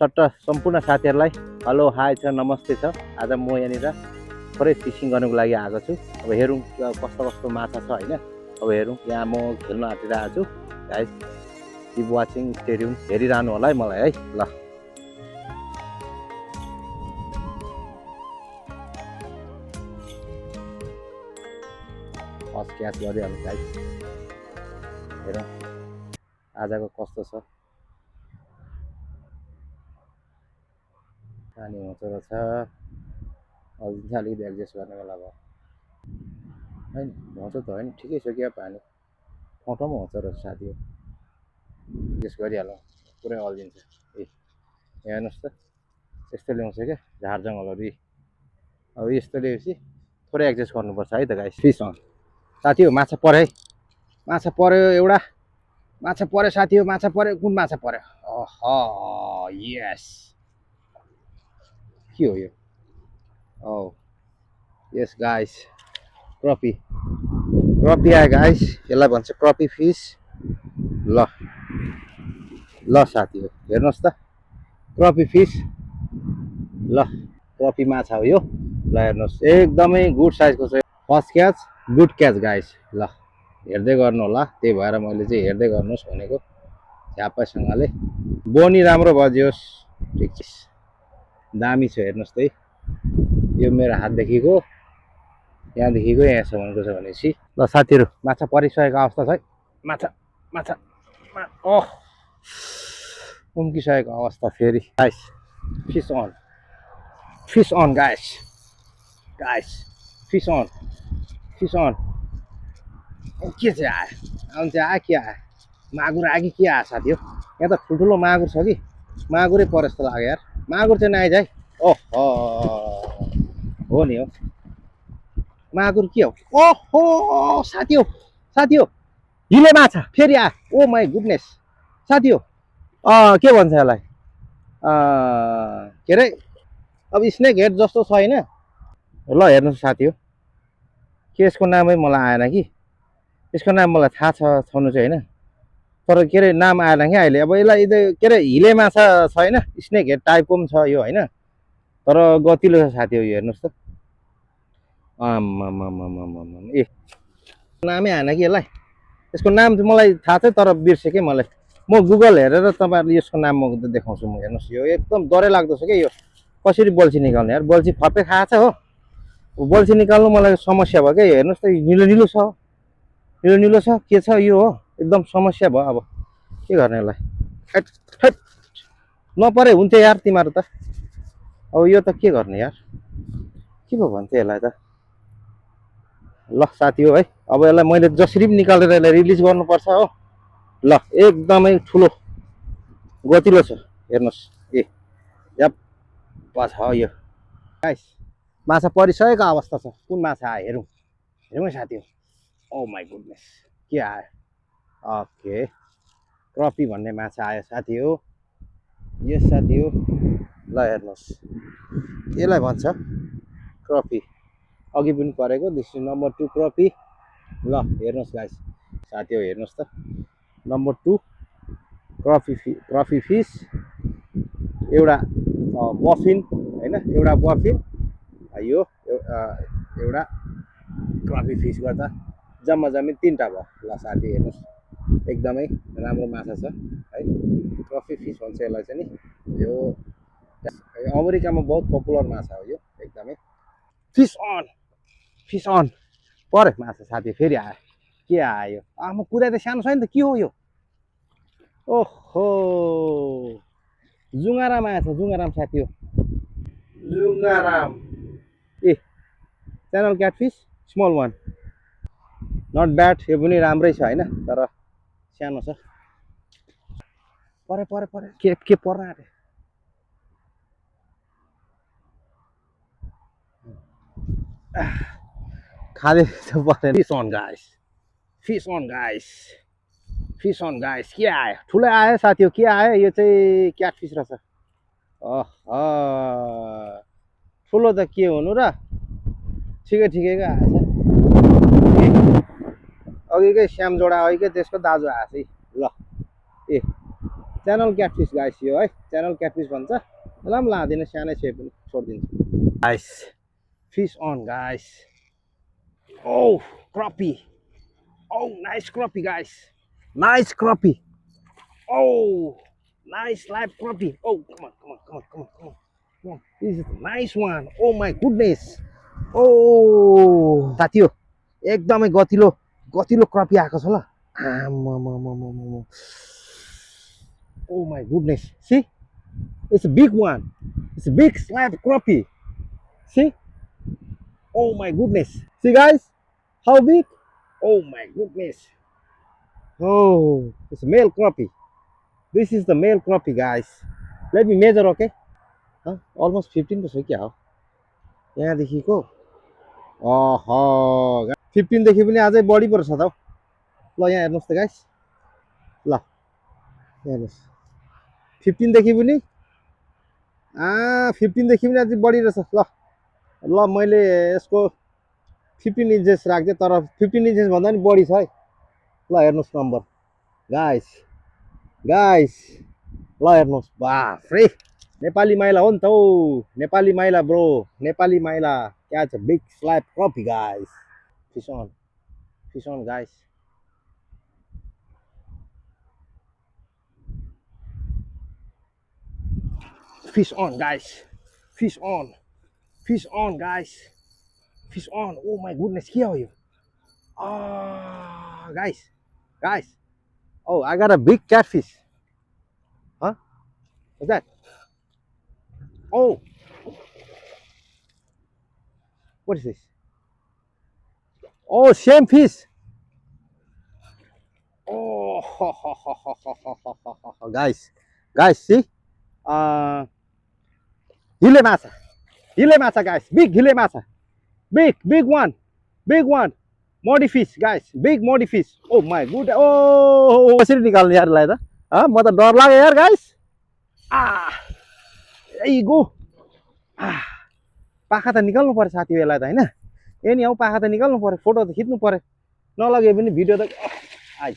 चट्ट सम्पूर्ण साथीहरूलाई हेलो हाई छ नमस्ते छ। आज म यहाँनिर थोरै फिसिङ गर्नुको लागि आएको छु। अब हेरौँ कस्तो कस्तो माछा छ होइन। अब हेरौँ यहाँ म खेल्न आँटिरहेको छु। Guys keep watching stay tune, हेरिरहनु होला है मलाई है। ल फर्स्ट क्याच गरिहाल्नु गाइस। हेरौँ आजको कस्तो छ। पानी होचो छ, अझै अलिकति एडजस्ट गर्ने बेला भयो होइन। होचो त होइन, ठिकै छ क्या पानी, ठाउँ ठाउँमा होचो रहेछ साथी हो। एडजस्ट गरिहालौँ, पुरै अल्झिन्छ। ए यहाँ हेर्नुहोस् त, यस्तो ल्याउँछ क्या झार जङ्गलहरू। अब यस्तो ल्याएपछि थोरै एडजस्ट गर्नुपर्छ है त गाइस। फिस अन साथी हो, माछा पऱ्यो है, माछा पऱ्यो एउटा, माछा पऱ्यो साथी हो, माछा पऱ्यो। कुन माछा पऱ्यो? अह यस, के हो यो? औ यस गाइस, क्रपी क्रपी आयो गाइस, यसलाई भन्छ क्रपी फिस। ल ल साथी हो, हेर्नुहोस् त क्रपी फिस। ल क्रपी माछा हो यो। ल हेर्नुहोस् एकदमै गुड साइजको छ। First catch, good catch guys. ल हेर्दै गर्नु होला, त्यही भएर मैले चाहिँ हेर्दै गर्नुहोस् भनेको झ्याप्पैसँगले। बोनी राम्रो बजियोस्, ठिक छ, दामी छ। हेर्नुहोस् त है, यो मेरो हातदेखिको यहाँदेखिको यहाँसम्मको छ भनेपछि। ल साथीहरू, माछा परिसकेको अवस्था छ है। माछा माछा ओह उम्किसकेको अवस्था फेरि guys. Fish on, fish on guys, guys fish on, fish on. के चाहिँ आयो? आउनु चाहिँ आयो, के आयो? मागुर आयो कि के आयो साथी हो? यहाँ त ठुल्ठुलो मागुर छ कि मागुरै परे जस्तो लाग्यो यार। मागुर चाहिँ नआइज है। ओहो हो नि हो, मागुर के हो? ओहो साथी हो, साथी हो, हिले माछा फेरि आयो। ओ माई गुडनेस साथी हो। के भन्छ यसलाई? के अरे, अब स्नेक हेड जस्तो छैन। ल हेर्नुहोस् साथी हो, के यसको नामै मलाई आएन कि, यसको नाम मलाई थाहा छ छनु चाहिँ होइन, तर के अरे नाम आएन क्या अहिले। अब यसलाई के अरे हिले माछा छैन, स्नेक हेड टाइपको पनि छ यो होइन, तर गतिलो छ साथी हो। यो हेर्नुहोस् त, आम्मामामामामा, ए नामै आएन कि यसलाई। यसको नाम चाहिँ मलाई थाहा छ तर बिर्सेँ कि मैले। म गुगल हेरेर तपाईँहरूले यसको नाम म देखाउँछु। म हेर्नुहोस्, यो एकदम डरै लाग्दो छ क्या यो। कसरी बल्छी निकाल्ने यार? बल्छी फपे खाएको छ हो, बल्छी निकाल्नु मलाई समस्या भयो क्या। हेर्नुहोस् त, निलो निलो छ, निलो निलो छ, के छ यो हो, एकदम समस्या भयो। अब के गर्ने यसलाई? हैट हैट, नपरे हुन्थ्यो यार तिमीहरू त। अब यो त के गर्ने यार, के पो भन्थ्यो यसलाई त? ल साथी हो है, अब यसलाई मैले जसरी पनि निकालेर यसलाई रिलिज गर्नुपर्छ हो। ल एकदमै ठुलो गतिलो छ, हेर्नुहोस्। ए यप्पा छ यो गाइस, माछा परिसकेको अवस्था छ। कुन माछा आयो हेरौँ, हेरौँ है साथी हो। ओ माई गुडनेस, के आयो? ओके, क्रपी भन्ने माछा आयो साथी हो। यस साथी हो, ल हेर्नुहोस्, यसलाई भन्छ क्रपी। अघि पनि परेको, दिस इज नम्बर 2 क्रपी। ल हेर्नुहोस् गाइस, साथी हो हेर्नुहोस् त, नम्बर 2 क्रपी फिस। एउटा बफिन होइन, एउटा बफिन, यो एउटा क्रपी फिस गर्दा जम्मा जम्मी 3टा भयो। ल साथी हेर्नुहोस्, एकदमै राम्रो माछा छ है। क्रपी फिस भन्छ यसलाई चाहिँ नि। यो अमेरिकामा बहुत पपुलर माछा हो यो एकदमै। फिस अन, फिस अन पऱ्यो माछा साथी, फेरि आयो। के आयो? म कुदाइ त सानो छैन त, के हो यो? ओहो जुङ्गाराम आएछ, जुङ्गाराम साथी हो, जुङ्गाराम। ए channel catfish small one, not bad, यो पनि राम्रै छ होइन, तर सानो छ। परे परे परे, के पर्न आँट्यो? खाँदै परेन। Fish on guys, fish on guys, fish on guys. के आयो? ठुलो आयो साथी हो। के आयो? यो चाहिँ क्याटफिस रहेछ। ठुलो त के हुनु र, ठिकै ठिकैको आएछ। अघिकै श्याम जोडा अघिकै त्यसको दाजु आएछ है। ल ए च्यानल क्याटफिस गाइस यो है च्यानल क्याटफिस भन्छ यसलाई पनि लाँदिनँ सानै छ पनि छोडिदिन्छु guys fish on guys oh crappie oh nice crappie guys nice crappie oh nice live crappie oh come on come on come on come on come on come on this is a nice one oh my goodness ओ साथी हो एकदमै गतिलो गतिलो क्रपी आएको छ ल आम्मामामामामा oh my goodness see it's a big one it's a big slab crappie see oh my goodness see guys how big oh my goodness oh it's a male crappie this is the male crappie guys let me measure okay huh? Almost 15 पो छ क्या हो यहाँदेखिको अह 15 देखि पनि अझै बढी पर्छ त हौ ल यहाँ हेर्नुहोस् त गाइस ल यहाँ हेर्नुहोस् 15 देखि पनि 15 देखि पनि अझै बढी रहेछ ल ल मैले यसको 15 इन्चेस राख्दै तर 15 इन्चेस भन्दा पनि बढी छ है ल हेर्नुहोस् नम्बर गाइस गाइस ल हेर्नुहोस् बाफ्रे नेपाली माइला हो नि त हौ नेपाली माइला ब्रो नेपाली माइला catch big slab crappie guys fish on guys fish on guys fish on fish on guys fish on oh my goodness here are you guys guys oh I got a big catfish huh what's that oh what is this oh same fish oh guys guys see hile macha guys big hile macha big one modi fish guys big modi fish oh my good oh कसरी निकाल्ने यार लाई त म त डर लाग्यो यार गाइस ए गो पाखा त निकाल्नु पर्यो साथीहरुलाई त हैन एनी हौ पाखा त निकाल्नु पर्यो फोटो त खिच्नु पर्यो नलगे पनि भिडियो त आइ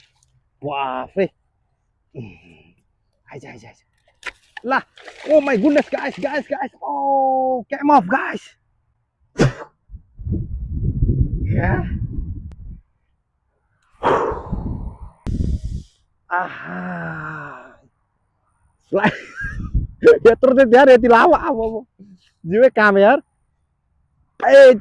बाफ्रे आइज आइज आइज La! Oh my goodness, guys! Oh, came off, guys! Yeah. Slide. Ya terus यार यति लामो अब जिउै काम यार ए